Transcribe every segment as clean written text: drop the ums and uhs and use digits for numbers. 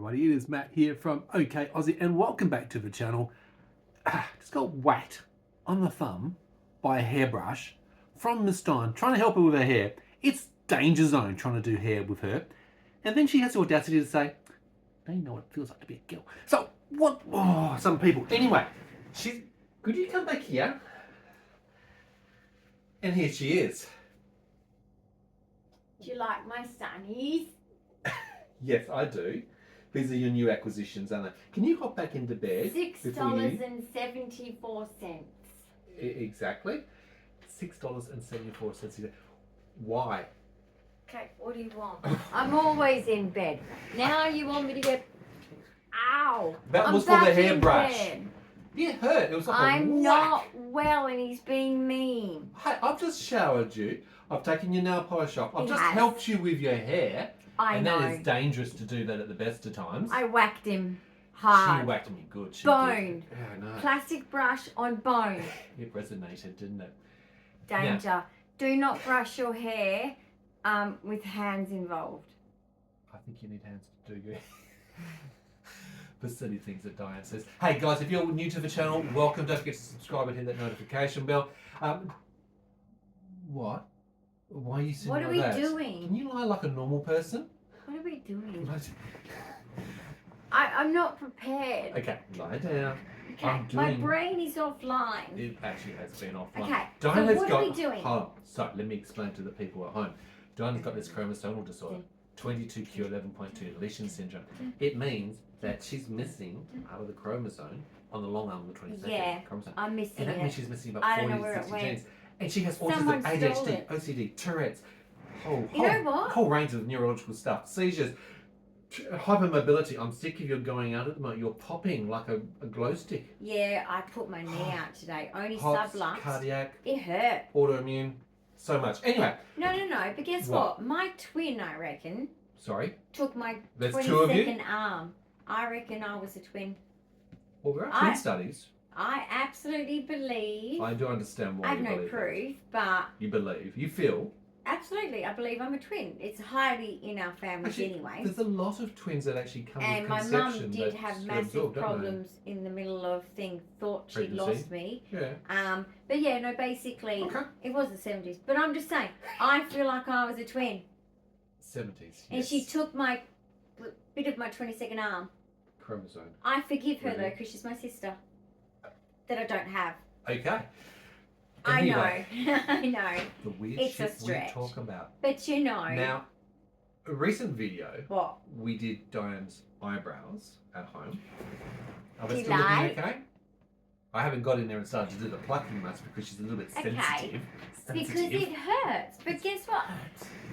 everybody, it is Matt here from Ok Aussie and welcome back to the channel. Just got whacked on the thumb by a hairbrush from Miss Dyan, trying to help her with her hair. It's danger zone trying to do hair with her. And then she has the audacity to say, they know what it feels like to be a girl. So, what? Oh, some people. Anyway, could you come back here? And here she is. Do you like my sunnies? Yes, I do. These are your new acquisitions, aren't they? Can you hop back into bed? $6.74. Exactly. $6.74. Why? Okay, what do you want? I'm always in bed. Now you want me to get... Ow! That was for the hairbrush. It hurt. It was like I'm not well and he's being mean. Hey, I've just showered you. I've taken your nail polish off. I've just helped you with your hair. I know. And that is dangerous to do that at the best of times. I whacked him hard. She whacked me good. She bone. Did. Yeah, I know. Plastic brush on bone. It resonated, didn't it? Danger. Now, do not brush your hair with hands involved. I think you need hands to do your hair. The silly things that Dyan says. Hey guys, if you're new to the channel, welcome. Don't forget to subscribe and hit that notification bell. What? Why are you sitting like that? What are we doing? Can you lie like a normal person? What are we doing? I'm not prepared. Okay, lie down. Okay, my brain is offline. It actually has been offline. Okay, Dyan so what are we doing? Hold on. So let me explain to the people at home. Dyan's got this chromosonal disorder, 22q11.2 Deletion Syndrome. It means that she's missing out of the chromosome on the long arm of the 22nd chromosome. I'm missing and that it. means she's missing about 40 to 60 genes. And she has autism, ADHD, OCD, Tourette's, whole range of neurological stuff, seizures, hypermobility. I'm sick of you going out at the moment. You're popping like a glow stick. Yeah, I put my knee out today. Only Hops, sublux. cardiac. It hurt. Autoimmune. So much. Anyway. No. But guess what? My twin, I reckon. Sorry? Took my There's 22nd arm. I reckon I was a twin. Well, there are twin studies. I absolutely believe. I do understand why you believe. I have no proof, but... You believe. You feel. Absolutely. I believe I'm a twin. It's highly in our families anyway. There's a lot of twins that actually come with conception. And my mum did have massive problems in the middle of things. Thought she'd lost me. Yeah. But yeah, no, basically, it was the 70s. But I'm just saying, I feel like I was a twin. 70s, yes. And she took my bit of my 22nd arm. Chromosome. I forgive her though, because she's my sister. That I don't have. Okay. Anyway, I know. The weird it's shit a stretch. we talk about. But you know. Now, a recent video. What? We did Dyan's eyebrows at home. Are they you still looking okay? I haven't got in there and started to do the plucking much because she's a little bit sensitive. Because it hurts. But guess what?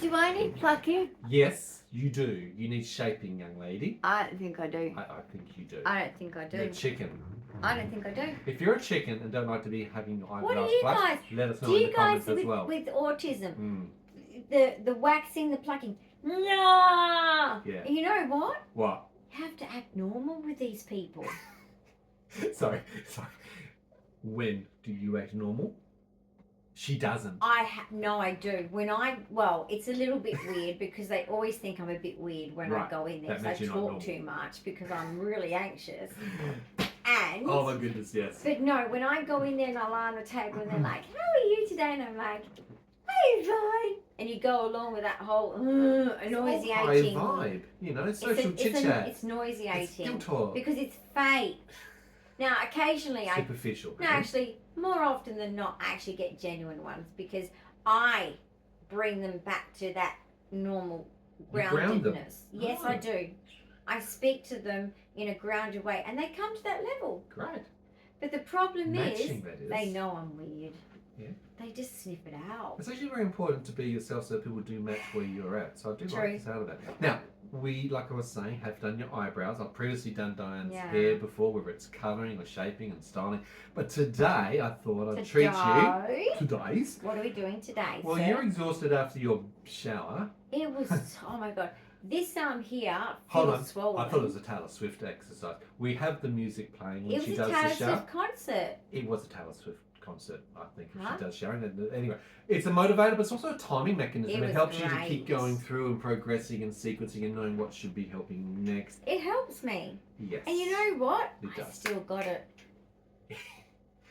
Do I need plucking? Yes, you do. You need shaping, young lady. I don't think I do. I think you do. I don't think I do. You're a chicken. I don't think I do. If you're a chicken and don't like to be having your eyebrows what do you flashed, guys, let us know in the comments as well. With autism, the waxing, the plucking, no. Yeah. You know what? What? You have to act normal with these people. Sorry. When do you act normal? She doesn't. No, I do. It's a little bit weird because they always think I'm a bit weird when I go in there. Because I talk too much because I'm really anxious. And oh my goodness, yes. But no, when I go in there and I lie on the table and they're like, "How are you today?" and I'm like, "Hey, fine." And you nauseating. It's vibe, you know, social chit chat. It's nauseating it's talk. Because it's fake. Now, occasionally superficial. Actually, more often than not, I actually get genuine ones because I bring them back to that normal groundedness. Yes, I do. I speak to them in a grounded way and they come to that level. Great. But the problem is, they know I'm weird. Yeah. They just sniff it out. It's actually very important to be yourself so that people do match where you're at. So I do like this out of that. Now, we, like I was saying, have done your eyebrows. I've previously done Dyan's hair before, whether it's colouring or shaping and styling. But today, I thought I'd treat you. Today's. What are we doing today, Well, you're exhausted after your shower. It was, oh my God. This arm here Hold on. swollen. I thought it was a Taylor Swift exercise. We have the music playing when she does the show. It was a Taylor Swift concert. It was a Taylor Swift concert. concert, I think, if she does, Sharon. Anyway, it's a motivator, but it's also a timing mechanism. It helps you to keep going through and progressing and sequencing and knowing what should be helping next. It helps me. Yes. And you know what? It does. I still got it.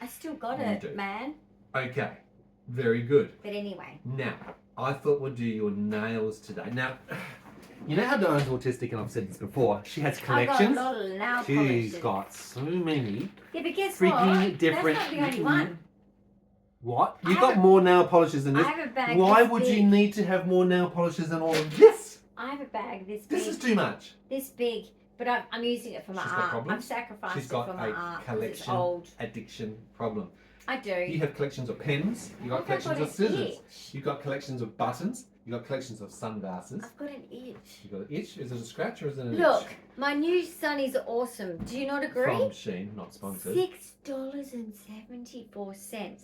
I still got it, man. Okay. Very good. But anyway. Now, I thought we'd do your nails today. Now, you know how Dyan's autistic, and I've said this before. She has collections. I've got a lot of nail She's polishes. got so many. Yeah, but guess freaking what? different. That's not the only one. What? You've got more nail polishes than this. I have a bag. Why would you need to have more nail polishes than all of this? I have a bag this big. This is too much. This big, but I'm using it for my She's got art. problems? I've sacrificed She's it got for my a art. collection It's old. addiction problem. I do. You have collections of pens. You got collections of scissors. You've got collections of buttons. You got collections of sunglasses. I've got an itch. You got an itch. Is it a scratch or is it an itch? Look, my new sunnies are awesome. Do you not agree? From Shein, not sponsored. $6.74. 74 cents.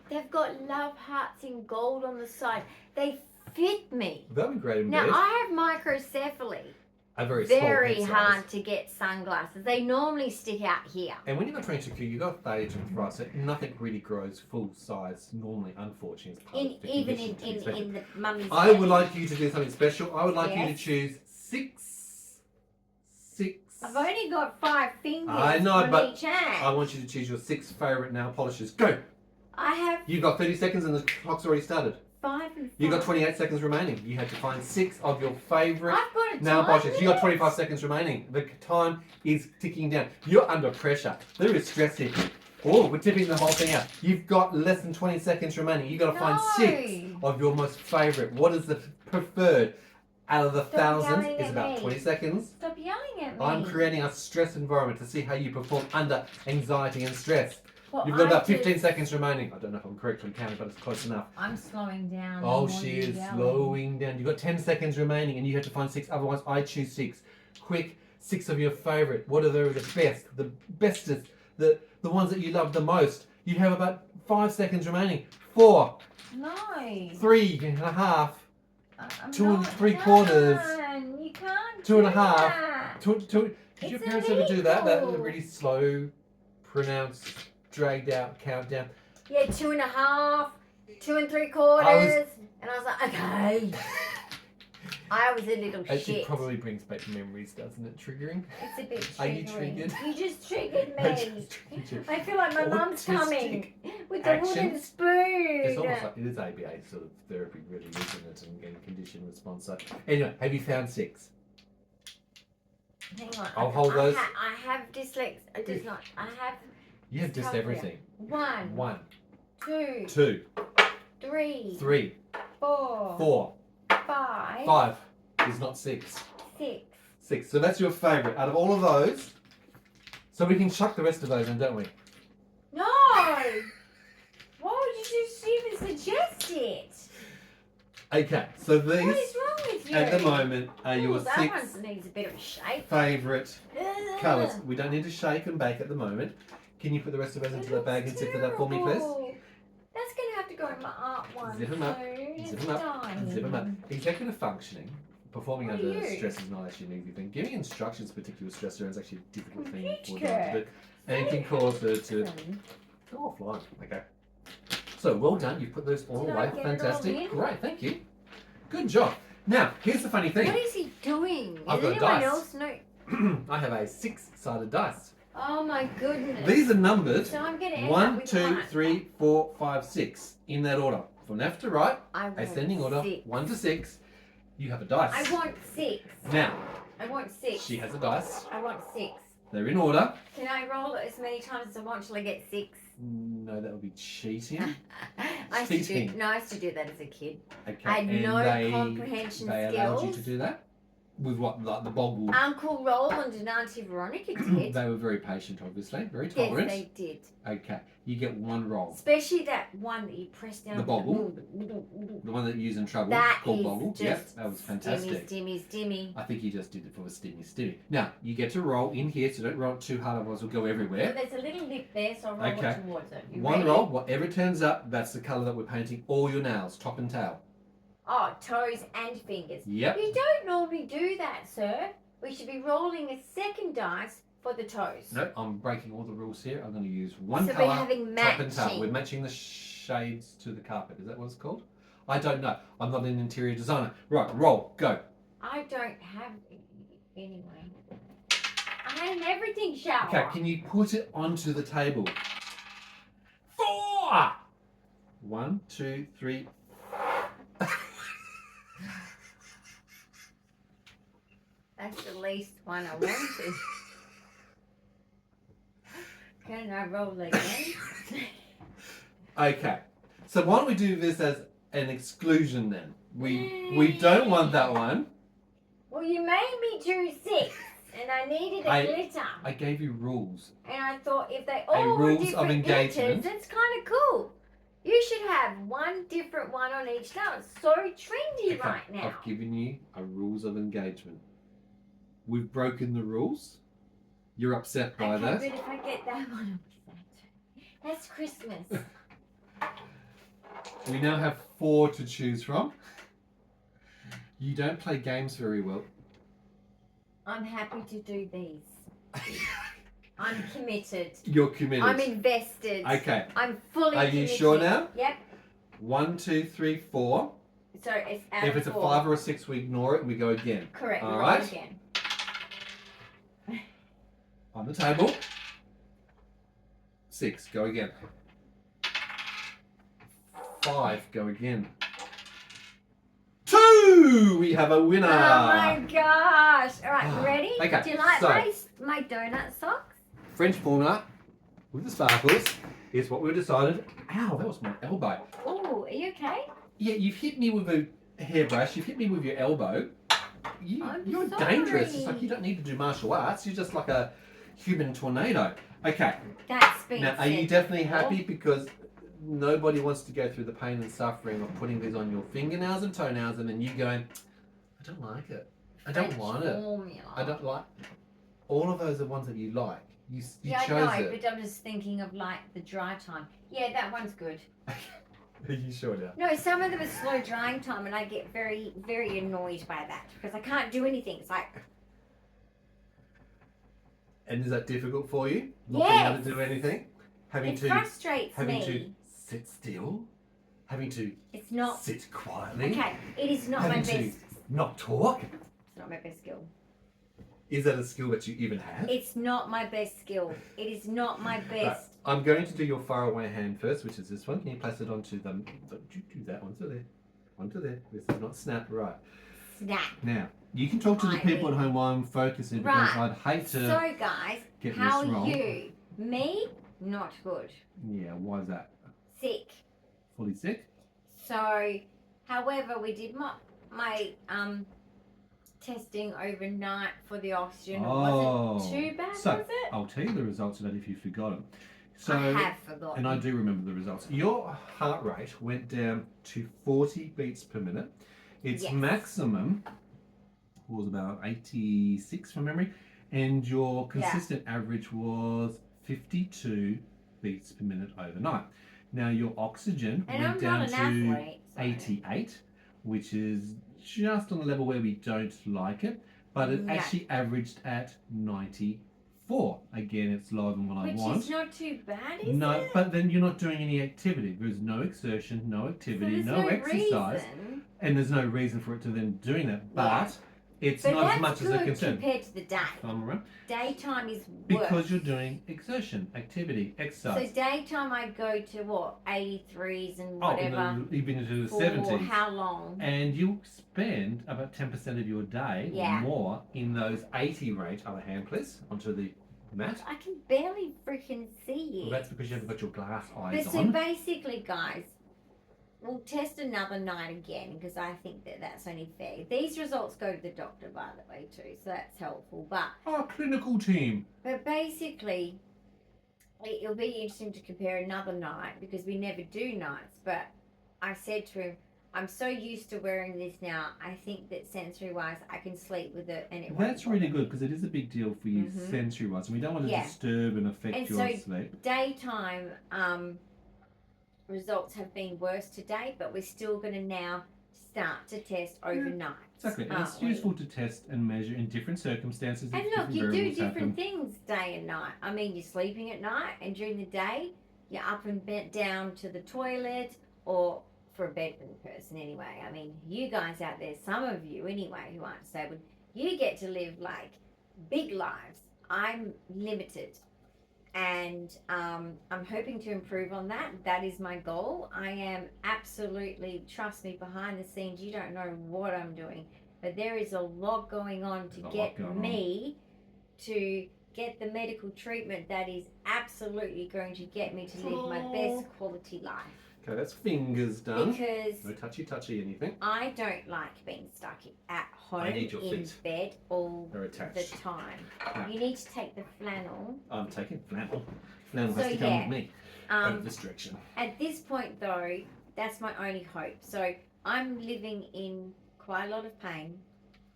They've got love hearts in gold on the side. They fit me. That'd be great in Now bed. I have microcephaly. A very small Very head size. hard to get sunglasses. They normally stick out here. And when you've got 22Q, you've got failure to arthritis, so nothing really grows full size normally, unfortunately. As part of the Even condition to be expected. in the mummy's I belly. would like you to do something special. I would like you to Yes. choose six. I've only got 5 fingers I know, on but each hand. I want you to choose your 6 favourite nail polishes. Go! I have You've got 30 seconds and the clock's already started. 5 and 5. You've got 28 seconds remaining. You have to find 6 of your favourite I've got a nail time polishes. You've got limit. 25 seconds remaining. The time is ticking down. You're under pressure. There is stress here. Oh, we're tipping the whole thing out. You've got less than 20 seconds remaining. You've got to find 6 of your most favourite. What is the preferred out of the thousands? yelling It's at about me. 20 seconds. Stop yelling at me. I'm creating a stress environment to see how you perform under anxiety and stress. Well, You've got about I 15 just- seconds remaining. I don't know if I'm correct on counting, but it's close enough. I'm slowing down. Oh, the more she you is yell. slowing down. You've got 10 seconds remaining and you have to find 6. Otherwise, I choose 6. Quick, 6 of your favourite. What are the best, the bestest, the ones that you love the most? You have about 5 seconds remaining. 4, No. 3.5, I'm 2 and not 3/4. done. You can't 2 and a do half. that. 2. Did your It's parents ever do that? That illegal. really slow, pronounced, dragged out countdown. Yeah, 2.5, 2 and 3/4. And I was like, okay. I was a little It shit. probably brings back memories, doesn't it? Triggering? It's a bit triggering. Are you triggered? You just triggered I me. just triggered you. I feel like my mum's Autistic coming with the wooden actions. spoon. It's almost like it is ABA sort of therapy, really, isn't it? And condition response. So, anyway, have you found 6? Hang on. I'll hold those. I have dyslexia. I just not. I have You have just Dyscalculia. everything. 1, 1, 2, 2, 3, 3, 4, 4, 5, 5 is not 6. 6. 6. So that's your favourite. Out of all of those, so we can chuck the rest of those in, don't we? No! Why would you just even suggest it? Okay, so What these is wrong with you? at the moment are Ooh, your that 6 one needs a bit of a shape. favourite Ugh. colours. We don't need to shake and bake at the moment. Can you put the rest of those into the bag and zip it up for me, please? Terrible. That's going to have to go in my art one. Zip 'em up. soon. Zip It's them up. dying. Zip them up. Executive functioning. Performing What are under you? stress is not actually an easy thing. Giving instructions, particularly with stress, is actually a difficult thing Huge for curve. them to do. And it can cause her to go offline. Okay. So well done. You've put those all Did I away. get it all Fantastic. in? Great. Thank you. Good job. Now, here's the funny thing. What is he doing? I've Does got anyone dice. else know? I have a 6-sided dice. Oh my goodness. These are numbered So I'm going to end up 1, with 2, one. 3, 4, 5, 6 in that order. From left to right, I want ascending order, 6. 1 to 6. You have a dice. I want 6. Now, I want 6. she has a dice. I want 6. They're in order. Can I roll it as many times as I want till I get 6? No, that would be cheating. I used to do, Cheating. no, I used to do that as a kid. Okay. I had and no they, comprehension they allowed you skills. to do that? With what? Like the boggle? Uncle Roland and Auntie Veronica did. They were very patient, obviously. Very Yes, tolerant. they did. Okay. You get 1 roll. Especially that one that you press down. The boggle? The one that you use in trouble. That called is boggle. just Yep, that was fantastic. Stimmy. I think you just did it for a stimmy. Now, you get to roll in here, so don't roll it too hard, otherwise it'll go But everywhere. there's a little lip there, so I'll roll Okay. it towards it. You 1 ready? roll, whatever turns up, that's the colour that we're painting all your nails, top and tail. Oh, toes and fingers. Yep. You don't normally do that, sir. We should be rolling a second dice for the toes. No, I'm breaking all the rules here. I'm going to use one So colour, we're having top and tail. matching. We're matching the shades to the carpet. Is that what it's called? I don't know. I'm not an interior designer. Right, roll, go. I don't have anyway. I had everything shower. Okay, can you put it onto the table? 4! 1, 2, 3. That's the least one I wanted. Can I roll again? Okay, so why don't we do this as an exclusion then? We don't want that one. Well, you made me do 6, and I needed a glitter. I gave you rules. And I thought if they all were rules of different engagement. glitters, it's kind of cool. You should have one different one on each now. It's so trendy right now. I've given you a rules of engagement. We've broken the rules. You're upset by that. But if I get that one, I'll be sad. That's Christmas. We now have 4 to choose from. You don't play games very well. I'm happy to do these. I'm committed. You're committed. I'm invested. Okay. I'm fully Are committed. you sure now? Yep. 1, 2, 3, 4. So it's out If of it's a 4. 5 or a 6, we ignore it and we go again. Correct. All Roll right. again. On the table. 6, go again. 5, go again. 2! We have a winner. Oh my gosh. All right, ready? Okay, Do you like so- my donut socks? French formula with the sparkles is what we decided. Ow, that was my elbow. Oh, are you okay? Yeah, you've hit me with a hairbrush. You've hit me with your elbow. You're sorry. dangerous. It's like you don't need to do martial arts. You're just like a human tornado. Okay. That's been Now, are you said definitely before. happy? Because nobody wants to go through the pain and suffering of putting these on your fingernails and toenails and then you going, I don't like it. I don't want it. Formula. I don't like. All of those are ones that you like. You Yeah, chose I know, it. but I'm just thinking of like the dry time. Yeah, that one's good. Are you sure now? No, some of them are slow drying time, and I get very, very annoyed by that because I can't do anything. It's like, And is that difficult for you? Not Yes. being able to do anything? Having it to frustrates having me. to sit still? Having to It's not. sit quietly? Okay, it is not my Having best. to not talk? It's not my best skill. Is that a skill that you even have? It's not my best skill. It is not my Right, best. I'm going to do your faraway hand first, which is this one. Can you place it onto the... Don't you do that. Onto there. Onto there. This is not snap. Right. Snap. Now, you can talk to the Right. people at home while I'm focusing because Right. I'd hate to So, guys, get how this are wrong. you? Me, not good. Yeah, why is that? Sick. Fully sick? So, however, we did my testing overnight for the oxygen. It wasn't too bad, so, was it? I'll tell you the results of that if you've forgotten. So, I have forgotten. and I do remember the results. Your heart rate went down to 40 beats per minute. Its Yes. maximum was about 86 from memory, and your consistent average was 52 beats per minute overnight. Now your oxygen And went I'm down not to an athlete. So. 88, which is just on the level where we don't like it, but it No. actually averaged at 94. Again, it's lower than what I Which want. is not too bad, is No, it? but then you're not doing any activity. There's no exertion, no So activity, there's no exercise, reason. and there's no reason for it to then doing that. But it's But not that's as much as a good concern. compared to the day. I'm around. Daytime is worse. Because you're doing exertion, activity, So exercise. daytime I go to what, 83s and Oh, whatever. even into the For 70s. how long? And you spend about 10% of your day Yeah. or more in those 80 range. Other hand, please, onto the mat. I can barely freaking see Well, it. that's because you haven't got your glass But eyes so on. basically, guys, we'll test another night again because I think that that's only fair. These results go to the doctor, by the way, too, so that's helpful. Our clinical team. But basically, it'll be interesting to compare another night because we never do nights. But I said to him, I'm so used to wearing this now. I think that sensory-wise, I can sleep with it, and it. That's won't really bother good me. because it is a big deal for you Mhm. sensory-wise, and we don't want to Yeah. disturb and affect And your so- sleep. Daytime results have been worse today, but we're still going to now start to test overnight. Exactly, and it's useful to test and measure in different circumstances. And look, you do different things day and night. I mean, you're sleeping at night, and during the day, you're up and bent down to the toilet, or for a bedroom person anyway. I mean, you guys out there, some of you anyway, who aren't disabled, you get to live like big lives. I'm limited. And I'm hoping to improve on that. That is my goal. I am absolutely, trust me, behind the scenes, you don't know what I'm doing. But there is a lot going on to get me to get the medical treatment that is absolutely going to get me to live my best quality life. Okay, that's fingers done. Because no touchy anything. I don't like being stuck at home in bed all the time. No. You need to take the flannel. I'm taking flannel. Flannel has to come with me. Over this direction. At this point, though, that's my only hope. So I'm living in quite a lot of pain,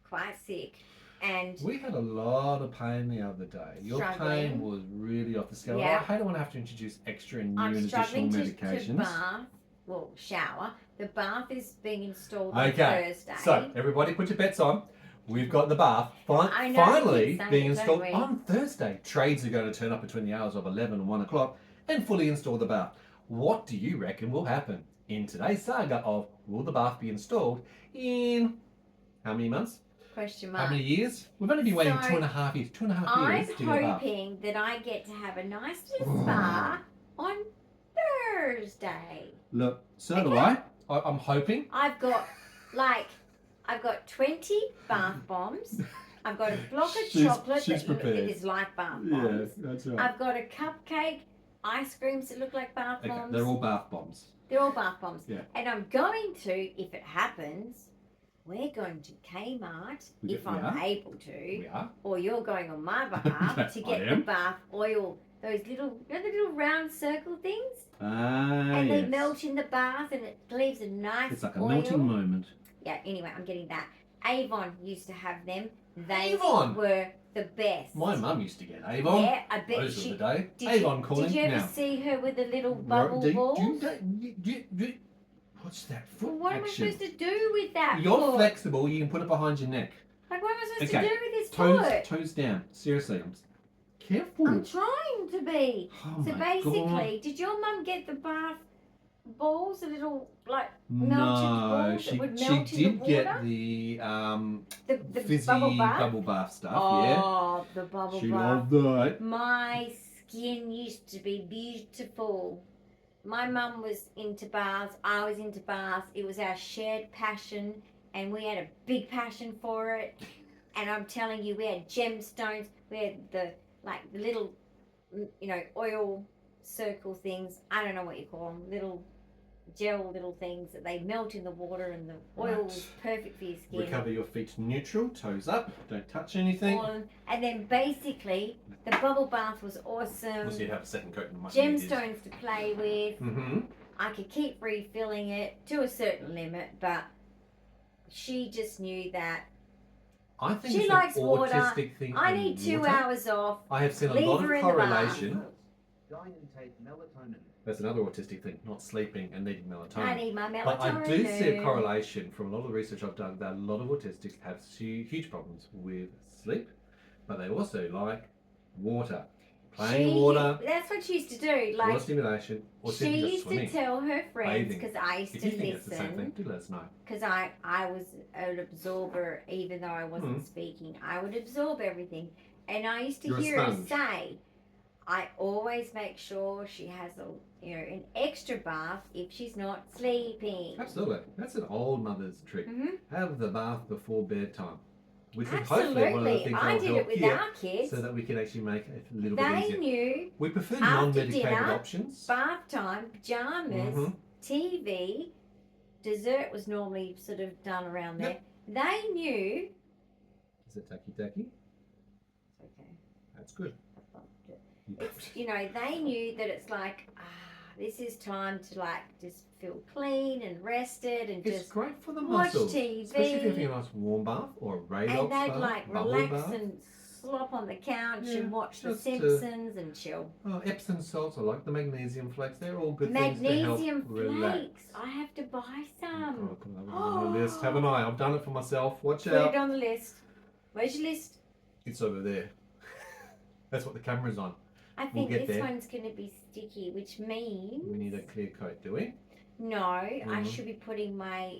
quite sick. And we had a lot of pain the other day. Your pain was really off the scale. Yeah. I don't want to have to introduce extra and new and additional medications. Shower. The bath is being installed on Thursday. So everybody put your bets on. We've got the bath finally being installed on Thursday. Trades are going to turn up between the hours of 11 and 1 o'clock and fully install the bath. What do you reckon will happen in today's saga of will the bath be installed in how many months? Question mark. How many years? We've only been waiting 2.5 years. 2.5 years. I'm hoping that I get to have a nice little spa on Thursday. Look, so do I. I'm hoping. I've got 20 bath bombs. I've got a block of chocolate that is like bath bombs. Yeah, that's right. I've got a cupcake, ice creams that look like bath bombs. They're all bath bombs. They're all bath bombs. Yeah. And I'm going to, if it happens, we're going to Kmart, if I'm able to. We are. Or you're going on my behalf to get the bath oil. Those little, the little round circle things? And they melt in the bath and it leaves a nice It's like a oil. melting moment. Yeah, anyway, I'm getting that. Avon used to have them. They were the best. My mum used to get Avon. Yeah, I bet those were the day. Avon calling. Did you ever see her with the little bubble balls? What's that foot What am I supposed to do with that You're foot? flexible, you can put it behind your neck. Like, what am I supposed to do with this foot? Toes down. Seriously, careful. I'm trying to be. Oh so basically, did your mum get the bath balls, the little melted balls that would melt she in the did water? get the fizzy bubble bath stuff. Oh, the bubble bath. She loved that. My skin used to be beautiful. My mum was into baths. I was into baths. It was our shared passion, and we had a big passion for it. And I'm telling you, we had gemstones. We had the little, oil circle things. I don't know what you call them. Little things that they melt in the water, and the oil was perfect for your skin. Recover your feet neutral, toes up, don't touch anything. And then basically, the bubble bath was awesome. So you have a second coat in the gemstones to play with. Mm-hmm. I could keep refilling it to a certain limit, but she just knew that. I think she it's likes an water. autistic thing. I need 2 hours off. I have seen a lot of correlation. That's another autistic thing, not sleeping and needing melatonin. I need my melatonin. But I do see a correlation from a lot of the research I've done that a lot of autistics have huge problems with sleep, but they also like water. Playing water. That's what she used to do. Water stimulation. Or she used to tell her friends, because I used to listen. If you think it's the same thing, do let us know. Because I was an absorber, even though I wasn't speaking. I would absorb everything. And I used to hear her say, I always make sure she has an extra bath if she's not sleeping. Absolutely. That's an old mother's trick. Mm-hmm. Have the bath before bedtime. Which is absolutely. Hopefully one of the things I did it with our kids. So that we can actually make it a little bit easier. They knew. We prefer non-medicated options. Bath time, pajamas, TV, dessert was normally sort of done around there. They knew. Is it tacky? Okay. That's good. It's, they knew that it's like, this is time to just feel clean and rested and it's just great for the watch muscles. TV. Especially if you're having a nice warm bath or a Radox bath, and they'd relax and slop on the couch Yeah, and watch The just, Simpsons and chill. Oh, Epsom salts, I like the magnesium flakes. They're all good Magnesium things to help relax. flakes. I have to buy Oh, some. God, I've got on my list, haven't I? I've done it for myself. Watch Put out. it on the list. Where's your list? It's over there. That's what the camera's on. I think this one's going to be sticky, which means... We need a clear coat, do we? No, I should be putting my,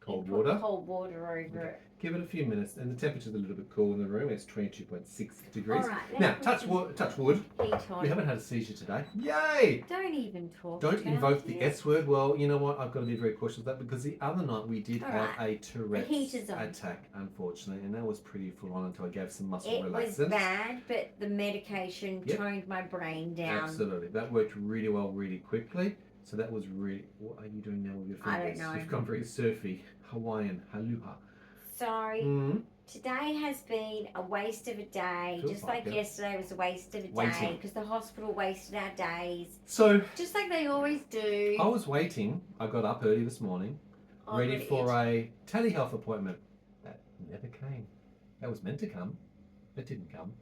cold water over it. Give it a few minutes, and the temperature's a little bit cool in the room. It's 22.6 degrees. All right, now, touch wood. Heat on. We haven't had a seizure today. Yay! Don't even talk. Don't invoke the S word. Well, you know what? I've got to be very cautious of that because the other night we did have a Tourette's attack, unfortunately, and that was pretty full on until I gave some muscle relaxants. It was bad, but the medication toned my brain down. Absolutely. That worked really well, really quickly. So that was really... What are you doing now with your fingers? I don't know. You've gone very surfy, Hawaiian, haluha. So, today has been a waste of a day. Feels just like yesterday was a waste of a day because the hospital wasted our days. So, just like they always do. I was waiting. I got up early this morning, ready for a telehealth appointment. That never came. That was meant to come. It didn't come.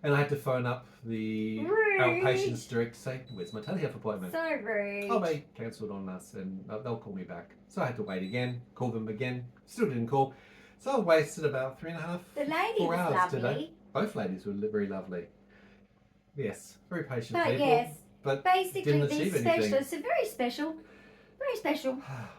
And I had to phone up the outpatients direct to say, where's my telehealth appointment? So rude. Oh, they cancelled on us and they'll call me back. So I had to wait again, call them again, still didn't call. So I wasted about 3.5, the lady 4 was hours lovely. today. Both ladies were very lovely. Yes, very patient but people. Yes, but basically these specialists are very special. Very special.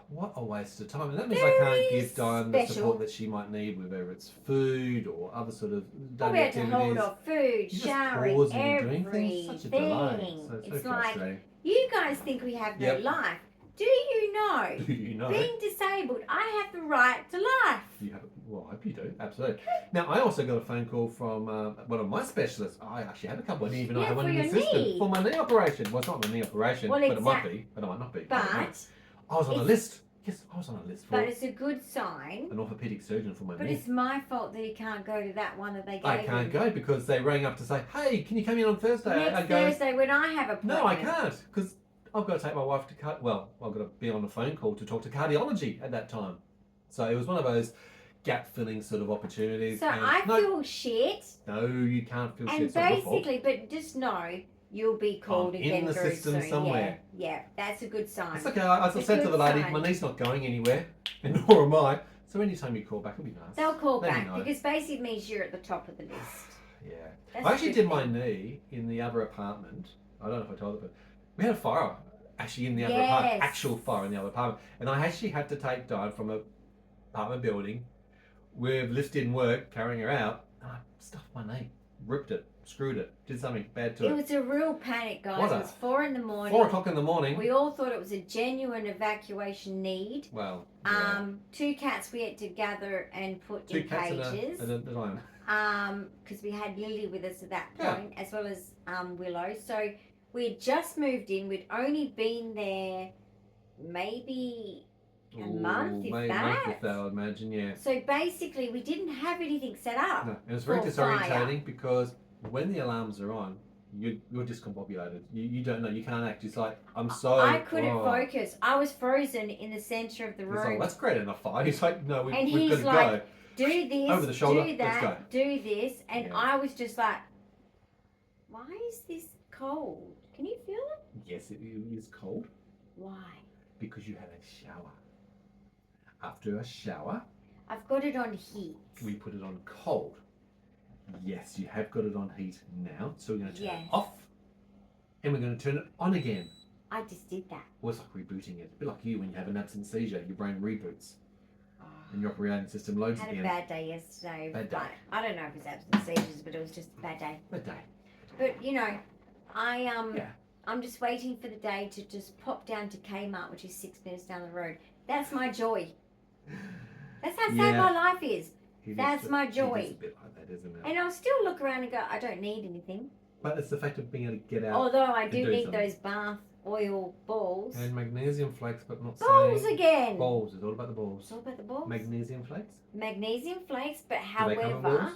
What a waste of time. And that means I can't give Dyan the support that she might need, whether it's food or other sort of daily activities. We had to hold off food, showering, everything. Such a delay. So it's frustrating. Like, you guys think we have no life. Do you know? Do you know? Being disabled, I have the right to life. You have, well, I hope you do. Absolutely. Now, I also got a phone call from one of my specialists. I actually have a couple. I didn't even know I had one in the system. For my knee operation. Well, it's not my knee operation, but it might be. But it might not be. But I was on a list. Yes, I was on a list for. But it's a good sign. An orthopedic surgeon for my knee. But it's my fault that you can't go to that one that they gave I can't go because they rang up to say, hey, can you come in on Thursday? Next Thursday when I have a appointment. No, I can't because I've got to take my wife to I've got to be on a phone call to talk to cardiology at that time. So it was one of those gap filling sort of opportunities. So I feel shit. No, you can't feel shit. And basically, but just know you'll be called again in the very system soon. somewhere. Yeah, that's a good sign. It's okay. As I said to the lady, my knee's not going anywhere, and nor am I. So anytime you call back, it'll be nice. They'll call back because basically it means you're at the top of the list. Yeah. That's I actually did my knee in the other apartment. I don't know if I told it, but we had a fire actually in the other apartment. Actual fire in the other apartment. And I actually had to take Dyan from an apartment building where lift didn't work, carrying her out, and I stuffed my knee, ripped it, screwed it, did something bad to it. It was a real panic, guys. It was 4 in the morning. 4 o'clock in the morning. We all thought it was a genuine evacuation need. Well, 2 cats we had to gather and put in cages. And a lion. Because we had Lily with us at that point, as well as Willow. So we had just moved in. We'd only been there maybe a month, if that. I would imagine, yeah. So basically, we didn't have anything set up. No, it was very disorientating because when the alarms are on, you're discombobulated. You don't know. You can't act. It's like, I'm so... I couldn't focus. I was frozen in the centre of the room. It's like, let's create enough fire. He's like, no, we've got to go. Do this, over the shoulder, do that, let's go. Do this. And I was just like, why is this cold? Can you feel it? Yes, it is cold. Why? Because you had a shower. After a shower... I've got it on heat. We put it on cold. Yes, you have got it on heat now. So we're going to turn it off. And we're going to turn it on again. I just did that. Well, it's like rebooting it. A bit like you when you have an absent seizure. Your brain reboots. And your operating system loads again. I had a bad day yesterday. Bad day. I don't know if it's absent seizures, but it was just a bad day. Bad day. But, you know, I'm just waiting for the day to just pop down to Kmart, which is 6 minutes down the road. That's my joy. That's how sad my life is. That's my joy. It is a bit like that, isn't it? And I'll still look around and go, I don't need anything. But it's the fact of being able to get out. Although I do need those bath oil balls. And magnesium flakes, but not balls again. Balls. It's all about the balls. It's all about the balls. Magnesium flakes. Magnesium flakes, but however,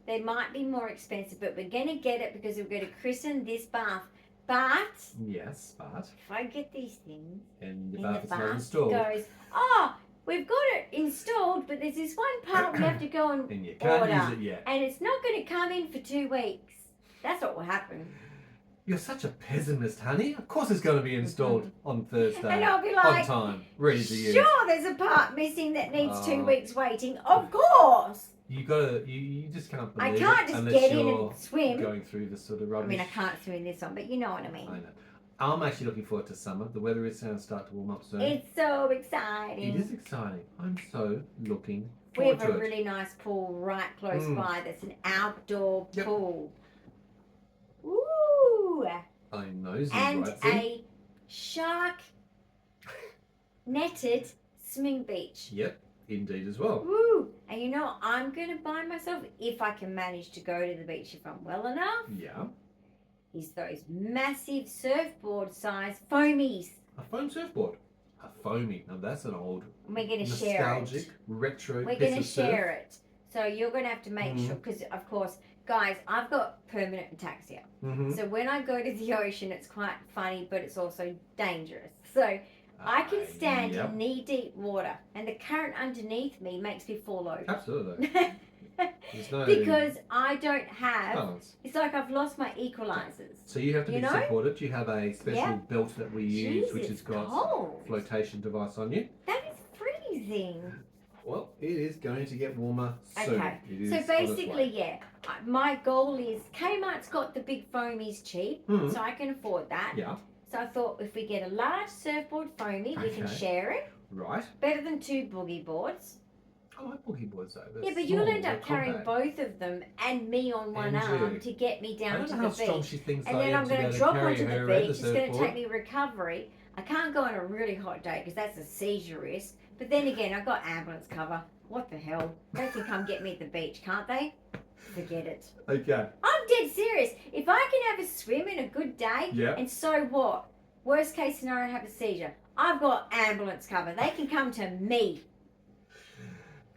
they might be more expensive. But we're gonna get it because we're going to christen this bath. But yes, but if I get these things and the in bath the is not bath, installed. goes, oh, we've got it installed, but there's this one part we have to go and you can't order, use it yet. and it's not going to come in for 2 weeks. That's what will happen. You're such a pessimist, honey. Of course it's going to be installed on Thursday. And I'll be like, on time, ready to use. Sure, there's a part missing that needs 2 weeks waiting. Of course. You gotta, you just can't believe I can't it just unless get in you're and swim. going through this sort of I rubbish. mean, I can't swim in this one, but you know what I mean. I know. I'm actually looking forward to summer. The weather is going to start to warm up soon. It's so exciting. It is exciting. I'm so looking We forward have to a it. really nice pool right close by. That's an outdoor pool. Ooh. I'm nosy, And right? a shark netted swimming beach. Yep, indeed as well. Woo! And you know what I'm going to buy myself, if I can manage to go to the beach if I'm well enough, Yeah. is those massive surfboard size foamies. A foam surfboard. A foamy. Now that's an old, We're going to share it. nostalgic, retro We're piece going to of surf. share it. So you're going to have to make sure, because of course, guys, I've got permanent ataxia. Mm-hmm. So when I go to the ocean, it's quite funny, but it's also dangerous. So I can stand in knee-deep water, and the current underneath me makes me fall over. Absolutely. There's no Because I don't have, balance. it's like I've lost my equalizers. So you have to be know? supported. You have a special belt that we use, Jeez, which it's has got cold. flotation device on you. That is freezing. Well, it is going to get warmer soon. Okay, It is so on its basically, way. my goal is, Kmart's got the big foamies cheap, so I can afford that. Yeah. So I thought if we get a large surfboard foamy, we can Okay. share it. Right. Better than 2 boogie boards. I like boogie boards though. Yeah, but you'll end up carrying both of them and me on one And arm you. to get me I down don't to know the how strong beach. she thinks And I then am I'm to be going able to to drop carry onto the her beach. at the It's going to surfboard. take me recovery. I can't go on a really hot day because that's a seizure risk. But then again, I've got ambulance cover. What the hell? They can come get me at the beach, can't they? Forget it. Okay. I'm dead serious. If I can have a swim in a good day, and so what? Worst case scenario, have a seizure. I've got ambulance cover. They can come to me.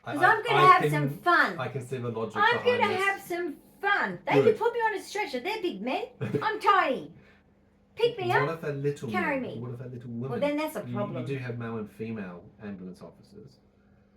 Because I'm going to have some fun. I can see the logic I'm behind going to this. have some fun. They Good. could put me on a stretcher. They're big men. I'm tiny. Pick me What up. if they're little Carry men? me. What if they're little women? Well, then that's a You problem. do have male and female ambulance officers.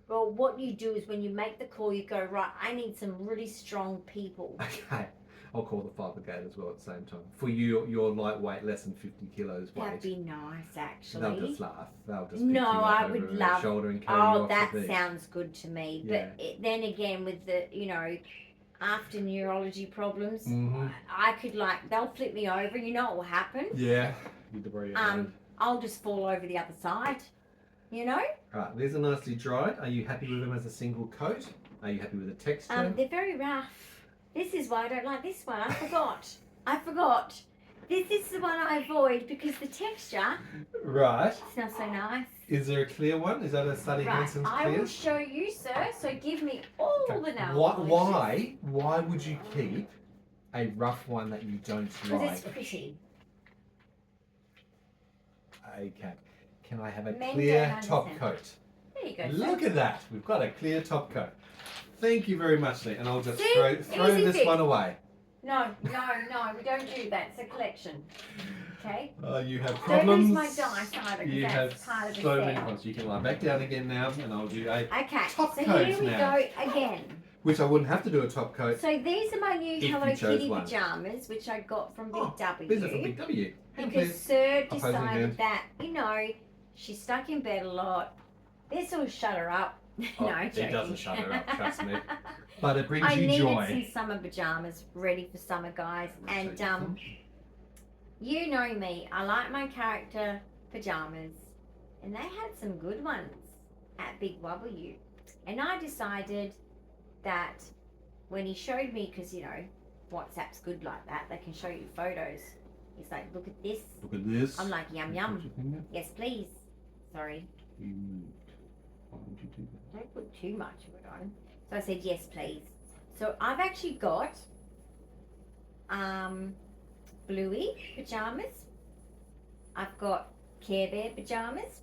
Well, what you do is when you make the call, you go, right, I need some really strong people. Okay. I'll call the fire brigade as well at the same time. For you, you're lightweight, less than 50 kilos weight. That'd be nice, actually. They'll just laugh. They'll just pick No, you up I over would their love. shoulder and carry you Oh, off that the beach. sounds good to me. Yeah. But then again, with the after neurology problems, Mhm. I could they'll flip me over. You know what will happen? Yeah. You debris your hand. I'll just fall over the other side. You know? Right, these are nicely dried. Are you happy with them as a single coat? Are you happy with the texture? They're very rough. This is why I don't like this one. I forgot. This is the one I avoid because the texture Right. it's not so nice. Is there a clear one? Is that a Sally Right, Hansen's I clear? will show you, sir. So give me all the nail Why would you keep a rough one that you don't Because like? it's pretty. Okay. Can I have a Men clear don't top understand. coat? There you go. Look at that. We've got a clear top coat. Thank you very much, Lee. And I'll just See? throw Easy this fix. one away. No, we don't do that. It's a collection. Okay? You have Don't problems. lose my dice either, 'cause You that's have part of the so many set. ones. You can lie back down again now, and I'll do a Okay, top so coats here we now. go again. Which I wouldn't have to do a top coat. So these are my new If you Hello chose Kitty one. pajamas, which I got from Big Oh, W. these are from Big W. And Because please, Sir opposing decided hand. that, she's stuck in bed a lot. This will shut her up. Oh, no, it joking. doesn't shut her up, trust me. But it brings I you needed joy. some summer pajamas ready for summer, guys. And you know me, I like my character pajamas, and they had some good ones at Big W. And I decided that when he showed me, because WhatsApp's good like that, they can show you photos. He's like, look at this. Look at this. I'm like, yum yum. Put your finger. Yes, please. Sorry. You moved. Why would you do that? Don't put too much of it on. So I said, yes, please. So I've actually got Bluey pajamas. I've got Care Bear pajamas.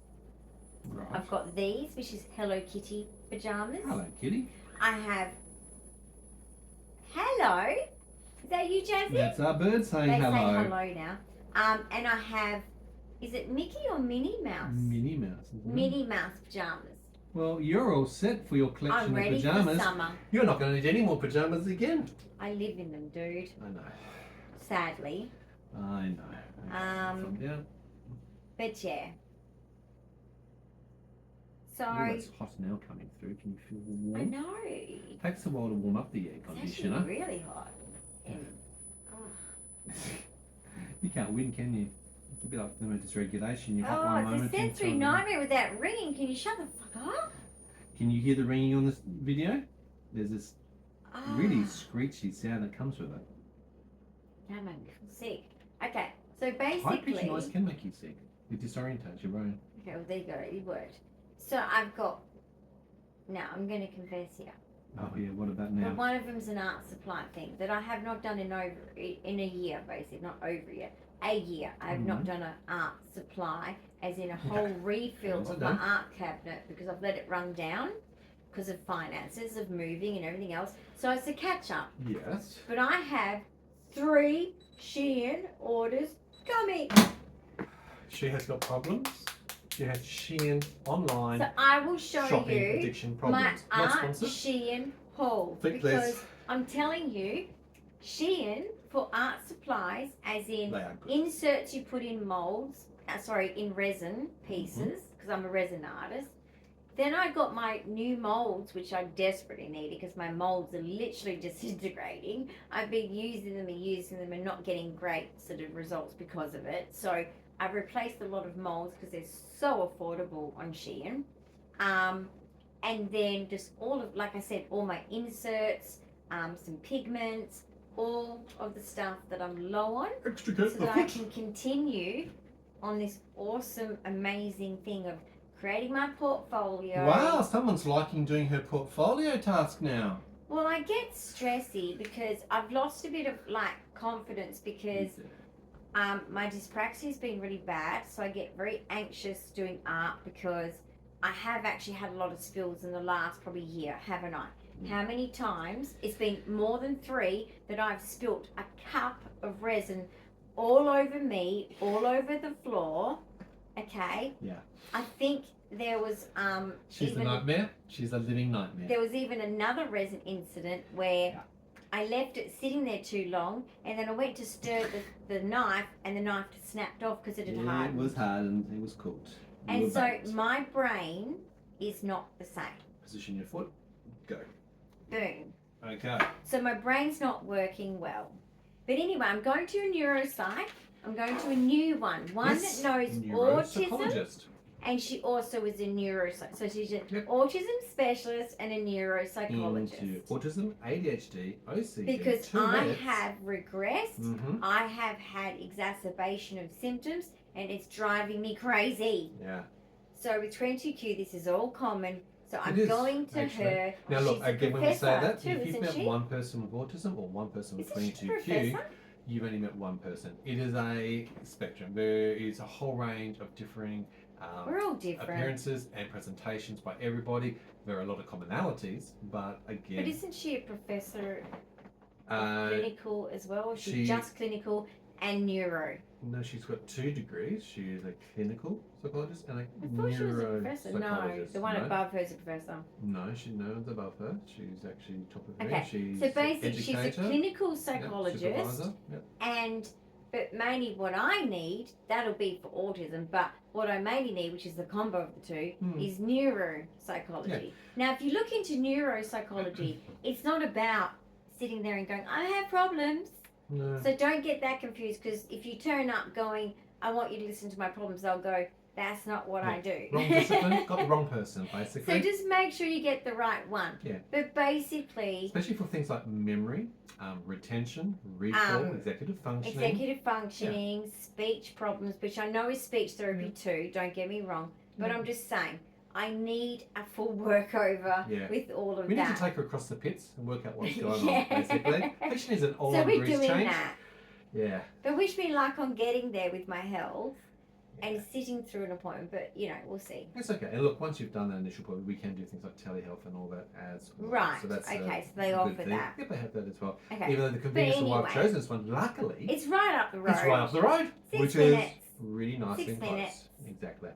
Right. I've got these, which is Hello Kitty pajamas. Hello, kitty. I have. Hello. Is that you, Jazzy? That's our bird saying They hello. say hello now. And I have. Is it Mickey or Minnie Mouse? Minnie Mouse. Isn't it? Minnie Mouse pajamas. Well, you're all set for your I'm collection of ready pajamas. for summer. You're not going to need any more pajamas again. I live in them, dude. I know. Sadly. I know. Yeah. But yeah. So Ooh, it's hot now coming through. Can you feel the warmth? I know. It takes a while to warm up the air It's conditioner. actually really hot. And, You can't win, can you? It's a bit like thermal dysregulation. You hot one it's moment. a sensory nightmare with that ringing. Can you shut the fuck up? Can you hear the ringing on this video? There's this really screechy sound that comes with it. That made me feel sick. Okay, so High pitched basically. noise can make you sick. It disorientates your brain. Okay, well there you go. It worked. So I've got. Now I'm going to confess here. Oh yeah, what about now? But one of them's an art supply thing that I have not done in a year, basically, not over yet. A year. I have not done an art supply, as in a whole refill of my art cabinet, because I've let it run down because of finances, of moving and everything else. So it's a catch up. Yes. But I have 3 Shein orders coming. She has got problems. She has Shein online. So I will show shopping you addiction my problems. Not art sponsored. Shein haul. Please. Because I'm telling you, Shein for art supplies, as in They are good. inserts you put in molds, in resin pieces, because I'm a resin artist. Then I got my new molds, which I desperately needed because my molds are literally disintegrating. I've been using them and not getting great sort of results because of it. So I've replaced a lot of molds because they're so affordable on Shein. And then just all of, like I said, all my inserts, some pigments, all of the stuff that I'm low on, Extra so that I can continue on this awesome, amazing thing of creating my portfolio. Wow, someone's liking doing her portfolio task now. Well, I get stressy because I've lost a bit of confidence because my dyspraxia has been really bad, so I get very anxious doing art because I have actually had a lot of spills in the last probably year, haven't I? How many times? It's been more than 3 that I've spilt a cup of resin all over me, all over the floor. Okay? Yeah. I think there was She's a nightmare. She's a living nightmare. There was even another resin incident where I left it sitting there too long, and then I went to stir the knife, and the knife snapped off because it had hardened. It was hardened. It was cooked. And so my brain is not the same. Position your foot. Go. Boom. Okay. So my brain's not working well. But anyway, I'm going to a neuropsych. I'm going to a new one that knows autism. And she also is a neuropsych. So she's an autism specialist and a neuropsychologist. Into autism, ADHD, OCD. Because Tourette's. I have regressed. I have had exacerbation of symptoms, and it's driving me crazy. Yeah. So with 22Q, this is all common. So I'm is, going to actually. her. Now look, She's a again, when we say that, too, if you've isn't met she? one person with autism or one person with Isn't she a 22Q, professor? you've only met one person. It is a spectrum. There is a whole range of differing We're all different. appearances and presentations by everybody. There are a lot of commonalities, but again... But isn't she a professor of clinical as well? Or she's just clinical and neuro? No, she's got 2 degrees. She is a clinical psychologist and a I thought she was a professor. No, the one above her is a professor. No, no one's above her. She's actually top of her. Okay, She's so basically she's a educator. clinical psychologist, Supervisor. Yep. but mainly what I need, that'll be for autism, but what I mainly need, which is the combo of the 2, is neuropsychology. Yeah. Now, if you look into neuropsychology, it's not about sitting there and going, I have problems. No. So don't get that confused, because if you turn up going, I want you to listen to my problems, they'll go, that's not what I do. Wrong discipline, got the wrong person, basically. So just make sure you get the right one. Yeah. But basically... Especially for things like memory, retention, recall, executive functioning. Speech problems, which I know is speech therapy too, don't get me wrong. But I'm just saying, I need a full workover with all of that. We need to take her across the pits and work out what's going on, basically. I think she needs an all so we're grease doing change. that. Yeah. But wish me luck on getting there with my health and sitting through an appointment. But, we'll see. It's okay. And look, once you've done that initial appointment, we can do things like telehealth and all that as well. Right. So that's okay, so they offer that. Yep, they have that as well. Okay. Even though the convenience of why I've chosen this one, luckily... It's right up the road. It's right up the road. 6 which minutes. is really nice 6 and minutes. close. Exactly.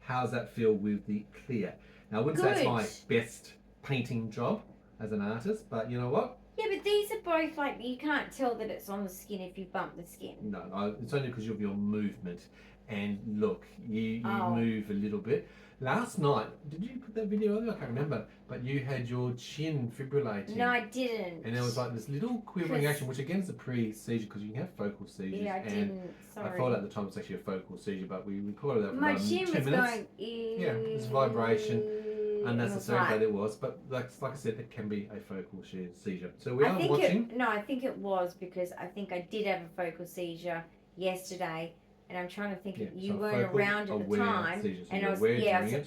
How does that feel with the clear? Now, I wouldn't say it's my best painting job as an artist, but you know what? Yeah, but these are both like, you can't tell that it's on the skin if you bump the skin. No, it's only because of your movement. And look, you move a little bit. Last night, did you put that video on there? I can't remember. But you had your chin fibrillating. No, I didn't. And there was like this little quivering action, which again is a pre-seizure because you can have focal seizures. Yeah, I didn't. Sorry. I thought at the time it was actually a focal seizure, but we recorded that for my about 2 chin was minutes. going. Yeah, this vibration. Unnecessary that it was, but like I said, it can be a focal seizure. So we are watching. I think it was because I think I did have a focal seizure yesterday, and I'm trying to think. You weren't around at the time, and I was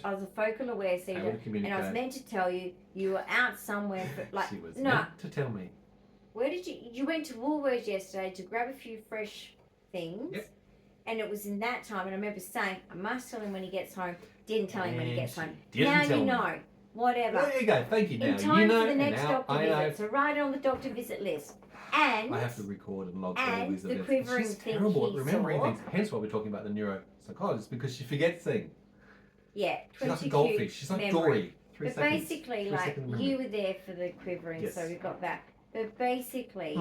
I was a focal aware seizure, and I was meant to tell you were out somewhere for like she was meant to tell me. Where did you went to Woolworths yesterday to grab a few fresh things? Yep. And it was in that time, and I remember saying, I must tell him when he gets home. Didn't tell him when he gets home. Now you know. Whatever. There you go. Thank you. Now in time you know, for the next doctor visit. So write it on the doctor visit list. And I have to record and log all these the events. quivering She's thing terrible at he remembering saw. things. Hence why we're talking about the neuropsychologist, because she forgets things. Yeah, she's like a goldfish. She's like Dory. But basically, like you were there for the quivering, so we got that. But basically.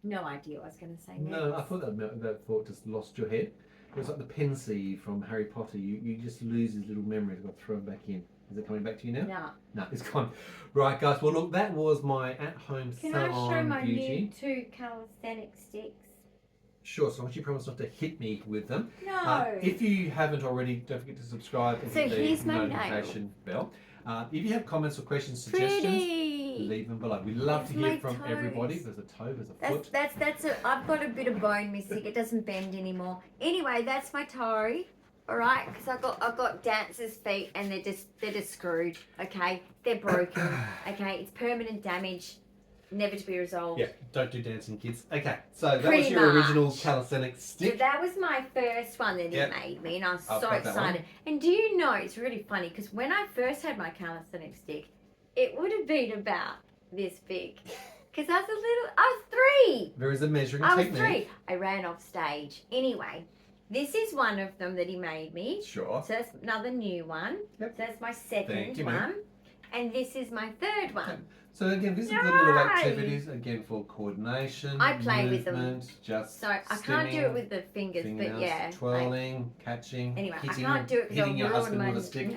No idea what I was going to say next. No, I thought that thought just lost your head. It was like the Pensy from Harry Potter. You just lose his little memories. I've got to throw him back in. Is it coming back to you now? No, it's gone. Right, guys. Well, look, that was my at-home salon beauty. Can I show my new 2 calisthenic sticks? Sure, so once you promise not to hit me with them. No. If you haven't already, don't forget to subscribe and hit the notification bell. If you have comments or questions, suggestions, leave them below. We love to hear from everybody. There's a toe, there's a foot. I've got a bit of bone missing. It doesn't bend anymore. Anyway, that's my toe. All right, because I've got dancer's feet and they're just screwed. Okay, they're broken. Okay, it's permanent damage, never to be resolved. Yeah, don't do dancing, kids. Okay, so that was your original calisthenic stick. So that was my first one that he made me, and I was so excited. And do you know, it's really funny because when I first had my calisthenic stick, it would have been about this big. Because I was 3. There is a measuring technique. I was 3. I ran off stage. Anyway, this is one of them that he made me. Sure. So that's another new one. Yep. So that's my second one. And this is my third one. Yep. So again, these are good little activities, again, for coordination, I play with them. Just so I can't do it with the fingers, but yeah. Twirling, catching, anyway, hitting, I can't do it hitting your husband with a stick.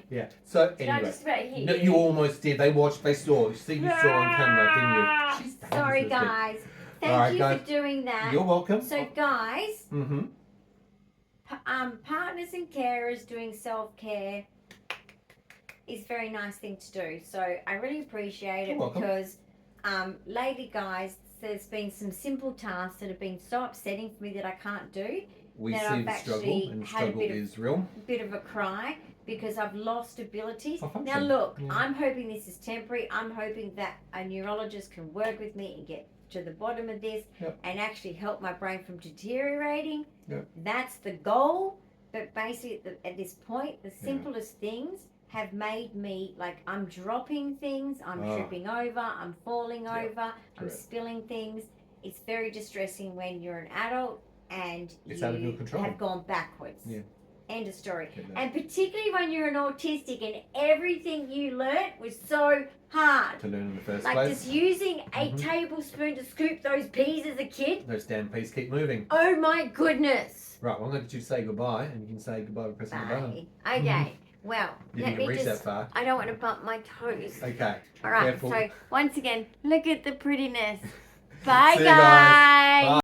Yeah. So anyway. No, you almost did. They watched, they saw. You see, you saw on camera, didn't you? Sorry, guys. Thank you for doing that. You're welcome. So guys, partners and carers doing self-care is a very nice thing to do. So I really appreciate it because lately, guys, there's been some simple tasks that have been so upsetting for me that I can't do. We see the struggle, and struggle is real. Bit of a cry because I've lost abilities. Oh, now look, I'm hoping this is temporary. I'm hoping that a neurologist can work with me and get to the bottom of this and actually help my brain from deteriorating. That's the goal. But basically at this point, the simplest things have made me, like, I'm dropping things, I'm tripping over, I'm falling over, I'm spilling things. It's very distressing when you're an adult and it's you out of your control. Have gone backwards. End of story. And particularly when you're an autistic and everything you learnt was so hard. To learn in the first place. place. Like just using a tablespoon to scoop those peas as a kid. Those damn peas keep moving. Oh my goodness. Right, well, I'm going to get you to say goodbye and you can say goodbye by pressing the button. Okay. Well, let me reach that far. I don't want to bump my toes. Okay. All right. Careful. So once again, look at the prettiness. Bye, See guys. Bye.